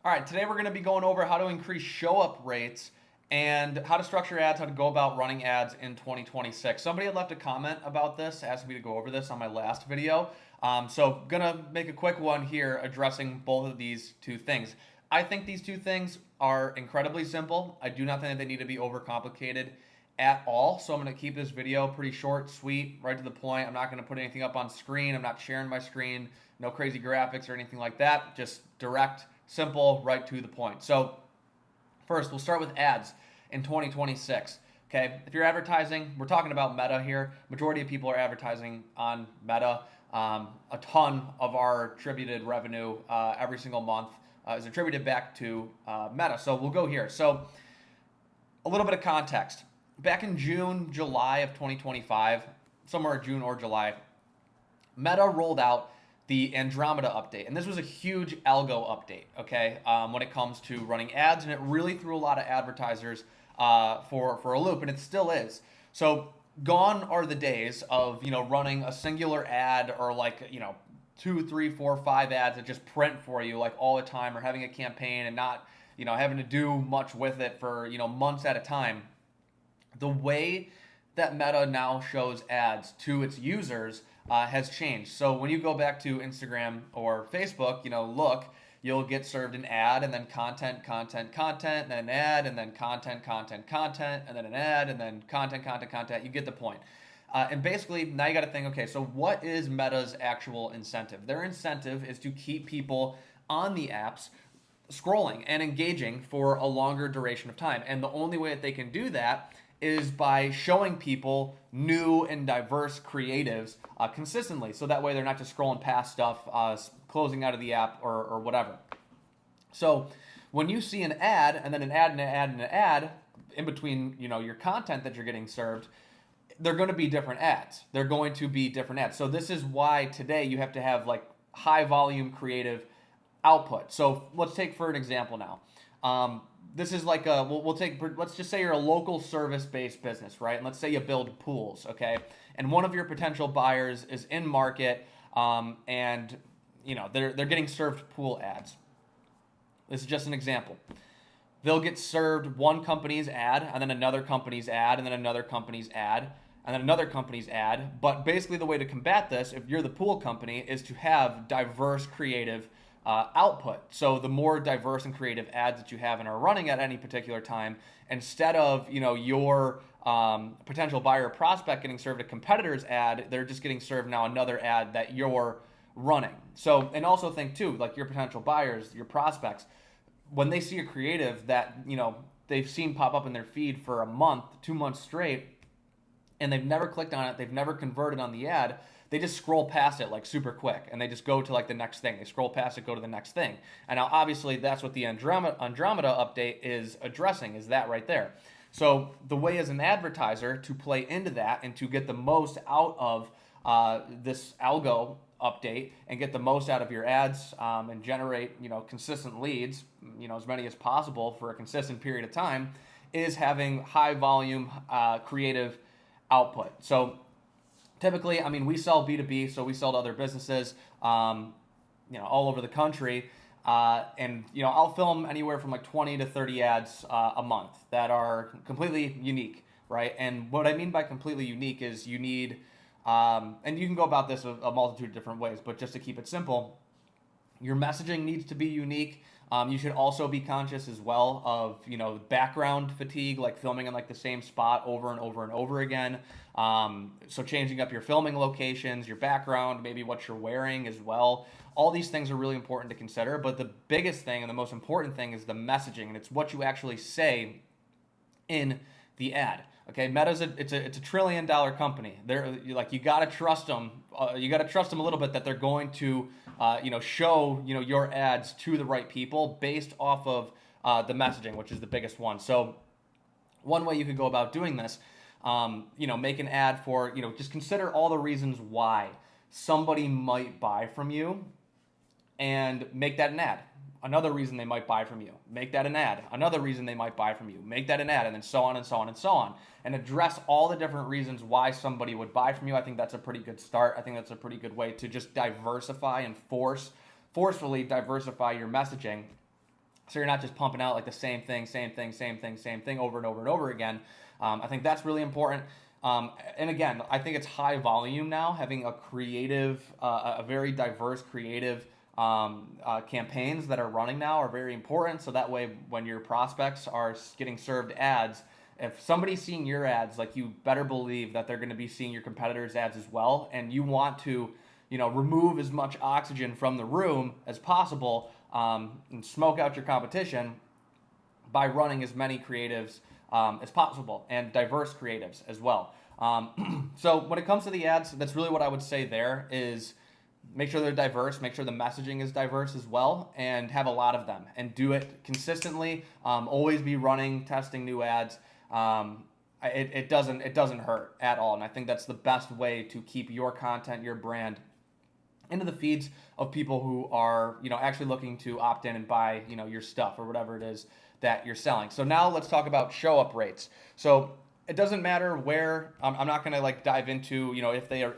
All right, today we're going to be going over how to increase show up rates and how to structure ads, how to go about running ads in 2026. Somebody had left a comment about this, asked me to go over this on my last video. So gonna make a quick one here addressing both of these two things. I think these two things are incredibly simple. I do not think that they need to be overcomplicated at all. So I'm going to keep this video pretty short, sweet, right to the point. I'm not going to put anything up on screen. I'm not sharing my screen, no crazy graphics or anything like that. Just direct, simple, right to the point. So first, we'll start with ads in 2026. Okay, if you're advertising, we're talking about Meta here. Majority of people are advertising on Meta. A ton of our attributed revenue every single month is attributed back to Meta. So we'll go here. So a little bit of context. Back in June, July of 2025, somewhere June or July, Meta rolled out the Andromeda update. And this was a huge algo update, okay, when it comes to running ads. And it really threw a lot of advertisers for a loop, and it still is. So gone are the days of, running a singular ad or like, 2, 3, 4, 5 ads that just print for you like all the time, or having a campaign and not, having to do much with it for, months at a time. The way that Meta now shows ads to its users has changed. So when you go back to Instagram or Facebook, you'll get served an ad and then content, and then an ad and then content, and then an ad and then content. You get the point. And basically, now you got to think, okay, so what is Meta's actual incentive? Their incentive is to keep people on the apps scrolling and engaging for a longer duration of time. And the only way that they can do that is by showing people new and diverse creatives consistently. So that way they're not just scrolling past stuff, closing out of the app or whatever. So when you see an ad and then an ad and an ad and an ad in between, your content that you're getting served, they're going to be different ads. They're going to be different ads. So this is why today you have to have like high volume creative output. So let's take for an example now. This is like let's just say you're a local service-based business, right? And let's say you build pools, okay? And one of your potential buyers is in market, and they're getting served pool ads. This is just an example. They'll get served one company's ad, and then another company's ad, and then another company's ad, and then another company's ad. But basically the way to combat this, if you're the pool company, is to have diverse creative output. So the more diverse and creative ads that you have and are running at any particular time, instead of your potential buyer or prospect getting served a competitor's ad, they're just getting served now another ad that you're running. So, and also think too, like your potential buyers, your prospects, when they see a creative that they've seen pop up in their feed for a month, 2 months straight, and they've never clicked on it, they've never converted on the ad, they just scroll past it like super quick, and they just go to like the next thing. They scroll past it, go to the next thing. And now obviously that's what the Andromeda update is addressing, is that right there. So the way as an advertiser to play into that and to get the most out of this algo update and get the most out of your ads and generate consistent leads, as many as possible for a consistent period of time, is having high volume creative output. So typically, we sell B2B, so we sell to other businesses, all over the country, and I'll film anywhere from like 20 to 30 ads a month that are completely unique, right? And what I mean by completely unique is you need, and you can go about this a multitude of different ways, but just to keep it simple, your messaging needs to be unique. You should also be conscious as well of, background fatigue, like filming in like the same spot over and over and over again. So changing up your filming locations, your background, maybe what you're wearing as well. All these things are really important to consider, but the biggest thing and the most important thing is the messaging, and it's what you actually say in the ad. Okay, Meta's it's a $1 trillion company. You gotta trust them. You gotta trust them a little bit that they're going to show your ads to the right people based off of the messaging, which is the biggest one. So one way you could go about doing this, make an ad for just consider all the reasons why somebody might buy from you, and make that an ad. Another reason they might buy from you, make that an ad. Another reason they might buy from you, make that an ad, and then so on and so on and so on. And address all the different reasons why somebody would buy from you. I think that's a pretty good start. I think that's a pretty good way to just diversify and forcefully diversify your messaging So you're not just pumping out like the same thing, same thing over and over and over again. I think that's really important. And again, I think it's high volume now. Having a creative, a very diverse creative campaigns that are running now are very important. So that way, when your prospects are getting served ads, if somebody's seeing your ads, like, you better believe that they're going to be seeing your competitors' ads as well. And you want to, remove as much oxygen from the room as possible, and smoke out your competition by running as many creatives as possible, and diverse creatives as well. So when it comes to the ads, that's really what I would say there is make sure they're diverse, make sure the messaging is diverse as well, and have a lot of them, and do it consistently. Always be running, testing new ads. It doesn't hurt at all, and I think that's the best way to keep your content, your brand, into the feeds of people who are, actually looking to opt in and buy, your stuff or whatever it is that you're selling. So now let's talk about show up rates. So it doesn't matter where. I'm not going to dive into, if they are,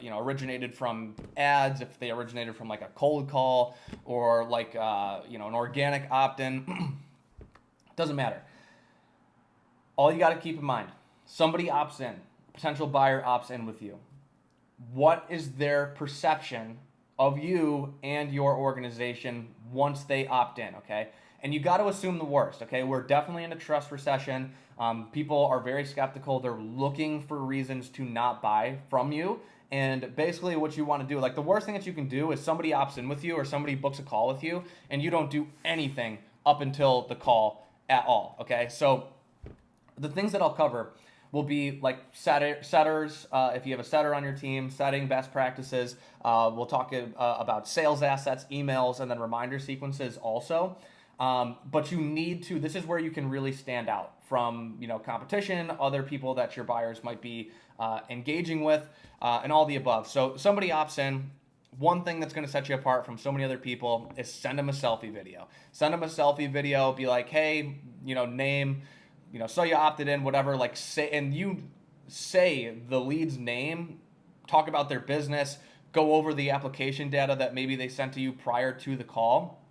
originated from ads, if they originated from like a cold call or an organic opt-in. Doesn't matter. All you got to keep in mind, somebody opts in, potential buyer opts in with you. What is their perception of you and your organization once they opt in, okay? And you got to assume the worst, okay? We're definitely in a trust recession. People are very skeptical. They're looking for reasons to not buy from you. And basically what you want to do, the worst thing that you can do is somebody opts in with you or somebody books a call with you and you don't do anything up until the call at all, okay? So the things that I'll cover will be like setters. If you have a setter on your team, setting best practices. We'll talk about sales assets, emails, and then reminder sequences also. But you need to, this is where you can really stand out from, competition, other people that your buyers might be engaging with, and all the above. So somebody opts in. One thing that's going to set you apart from so many other people is send them a selfie video. Send them a selfie video. Be like, hey, name, so you opted in, whatever, and you say the lead's name, talk about their business, go over the application data that maybe they sent to you prior to the call.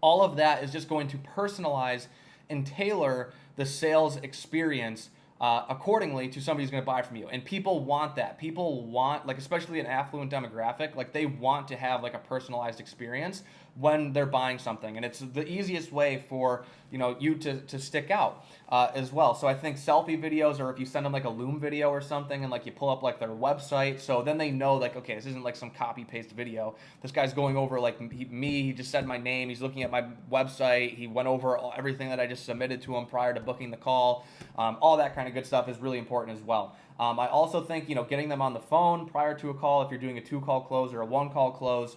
All of that is just going to personalize and tailor the sales experience accordingly to somebody who's going to buy from you. And people want that. People want, especially an affluent demographic, they want to have a personalized experience when they're buying something. And it's the easiest way for, you to stick out as well. So I think selfie videos, or if you send them a Loom video or something and you pull up their website, so then they know okay, this isn't some copy paste video. This guy's going over he just said my name, he's looking at my website, he went over everything that I just submitted to him prior to booking the call. All that kind of good stuff is really important as well. I also think, getting them on the phone prior to a call, if you're doing a 2-call close or a 1-call close,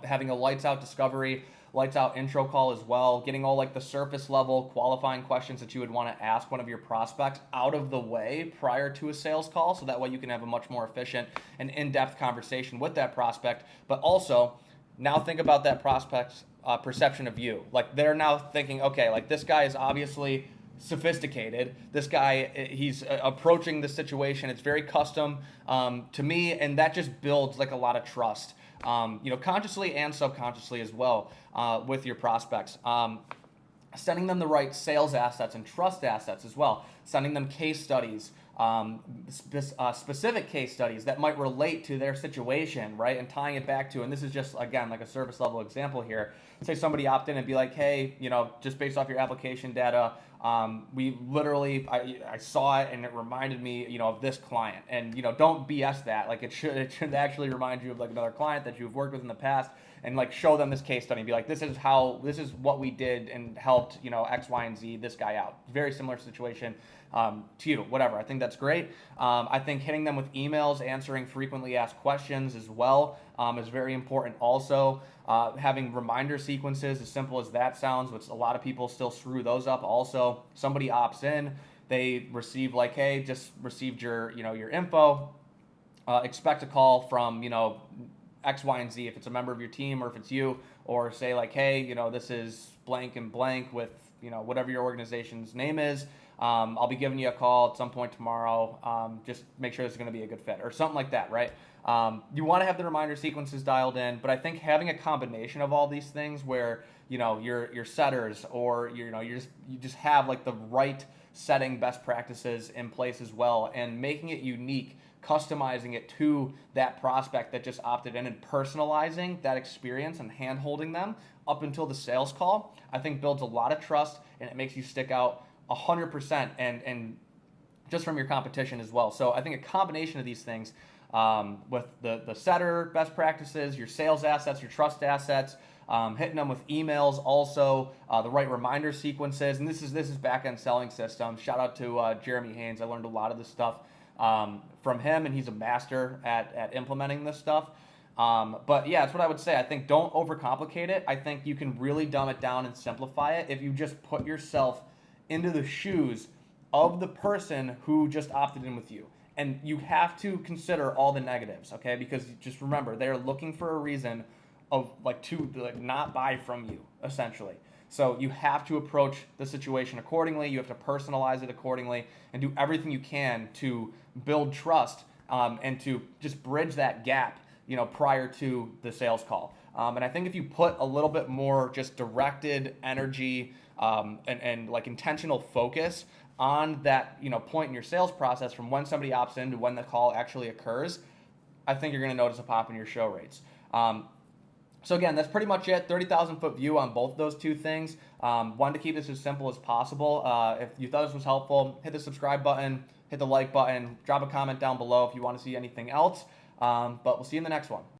having a lights out discovery, lights out intro call as well, getting all the surface level qualifying questions that you would want to ask one of your prospects out of the way prior to a sales call, so that way you can have a much more efficient and in-depth conversation with that prospect. But also, now think about that prospect's perception of you. They're now thinking, okay, this guy is obviously sophisticated. This guy, he's approaching the situation. It's very custom to me, and that just builds a lot of trust. Consciously and subconsciously as well with your prospects. Sending them the right sales assets and trust assets as well. Sending them case studies, specific case studies that might relate to their situation, right? And tying it back to, and this is just, again, a service level example here. Say somebody opt in and be like, hey, just based off your application data, we literally, I saw it and it reminded me, of this client. And, don't BS that. It should actually remind you of another client that you've worked with in the past, and show them this case study and be like, this is what we did and helped, X, Y, and Z, this guy out. Very similar situation to you, whatever. I think that's great. I think hitting them with emails, answering frequently asked questions as well is very important also. Having reminder sequences, as simple as that sounds, which a lot of people still screw those up also. Somebody opts in, they receive hey, just received your info. Expect a call from, X, Y, and Z if it's a member of your team or if it's you, or say hey, this is blank and blank with, whatever your organization's name is. I'll be giving you a call at some point tomorrow. Just make sure it's going to be a good fit or something like that, right? You want to have the reminder sequences dialed in, but I think having a combination of all these things where your setters, or you just have like the right setting best practices in place as well, and making it unique, customizing it to that prospect that just opted in, and personalizing that experience and hand holding them up until the sales call, I think builds a lot of trust, and it makes you stick out 100%, and just from your competition as well. So I think a combination of these things, with the setter best practices, your sales assets, your trust assets, hitting them with emails, also the right reminder sequences, and this is back-end selling systems. Shout out to Jeremy Haynes. I learned a lot of this stuff from him, and he's a master at implementing this stuff. But yeah, that's what I would say. I think don't overcomplicate it. I think you can really dumb it down and simplify it if you just put yourself into the shoes of the person who just opted in with you. And you have to consider all the negatives, okay? Because just remember, they're looking for a reason of to not buy from you, essentially. So you have to approach the situation accordingly. You have to personalize it accordingly, and do everything you can to build trust, and to just bridge that gap, prior to the sales call. And I think if you put a little bit more just directed energy, and like intentional focus on that, point in your sales process from when somebody opts in to when the call actually occurs, I think you're going to notice a pop in your show rates. So again, that's pretty much it. 30,000 foot view on both those two things. Wanted to keep this as simple as possible. If you thought this was helpful, hit the subscribe button, hit the like button, drop a comment down below if you want to see anything else. But we'll see you in the next one.